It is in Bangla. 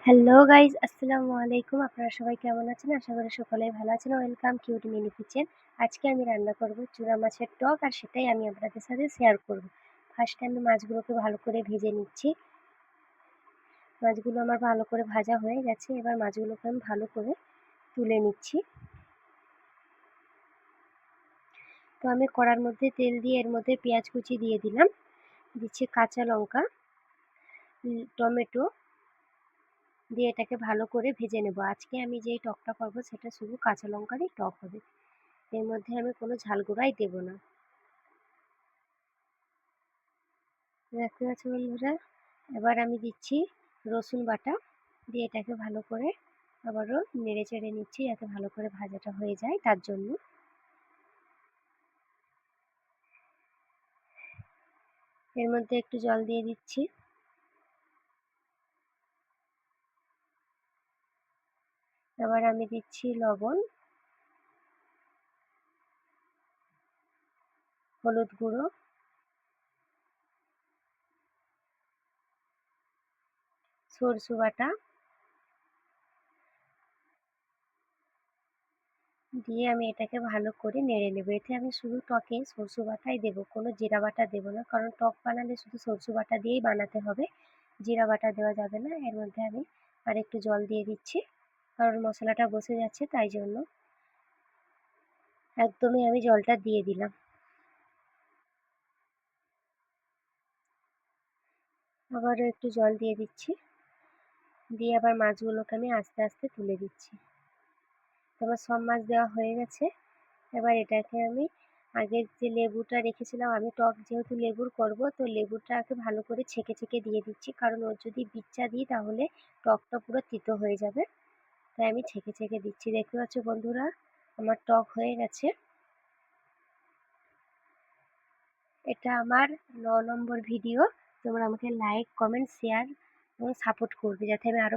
হ্যালো গাইস, আসসালামু আলাইকুম। আপনারা সবাই কেমন আছেন? আশা করি সকলেই ভালো আছেন। Welcome cute mini kitchen. আজকে আমি রান্না করব চুনা মাছের টক, আর সেটাই আমি আপনাদের সাথে শেয়ার করব। ফার্স্টে আমি মাছগুলোকে ভালো করে ভেজে নিচ্ছি। মাছগুলো আমার ভালো করে ভাজা হয়ে গেছে। এবার মাছগুলোকে আমি ভালো করে তুলে নিচ্ছি। তো আমি কড়ার মধ্যে তেল দিয়ে এর মধ্যে পেঁয়াজ কুচি দিয়ে দিলাম। দিচ্ছি কাঁচা লঙ্কা, টমেটো দিয়ে এটাকে ভালো করে ভেজে নেব। আজকে আমি যেই টকটা করব সেটা শুধু কাঁচা লঙ্কারই টক হবে। এর মধ্যে আমি কোনো ঝাল গুঁড়াই দেব না। দেখতে পাচ্ছ বন্ধুরা, এবার আমি দিচ্ছি রসুন বাটা, দিয়ে এটাকে ভালো করে আবারও নেড়ে চেড়ে নিচ্ছি যাতে ভালো করে ভাজাটা হয়ে যায়, তার জন্য। এর মধ্যে একটু জল দিয়ে দিচ্ছি। এবার আমি দিচ্ছি লবণ, হলুদ গুঁড়ো, সরষে বাটা দিয়ে আমি এটাকে ভালো করে নেড়ে নেব। এতে আমি শুধু টকে সরষে বাটাই দেবো, কোনো জিরা বাটা দেবো না, কারণ টক বানালে শুধু সরষে বাটা দিয়েই বানাতে হবে, জিরা বাটা দেওয়া যাবে না। এর মধ্যে আমি আর একটু জল দিয়ে দিচ্ছি, কারণ মশলাটা বসে যাচ্ছে, তাই জন্য একদমই আমি জলটা দিয়ে দিলাম। আবারও একটু জল দিয়ে দিচ্ছি, দিয়ে আবার মাছগুলোকে আমি আস্তে আস্তে তুলে দিচ্ছি। আমার সব মাছ দেওয়া হয়ে গেছে। এবার এটাকে আমি আগের যে লেবুটা রেখেছিলাম, আমি টক যেহেতু লেবুর করব, তো লেবুটাকে ভালো করে ছেঁকে ছেঁকে দিয়ে দিচ্ছি, কারণ ওর যদি বিচ্চা দিই তাহলে টকটা পুরো তিতো হয়ে যাবে, তাই আমি ছেঁকে ছেঁকে দিচ্ছি। দেখতে পাচ্ছ বন্ধুরা, আমার টক হয়ে গেছে। এটা আমার 9 নম্বর ভিডিও। তোমরা আমাকে লাইক, কমেন্ট, শেয়ার এবং সাপোর্ট করবে, যাতে আমি আরও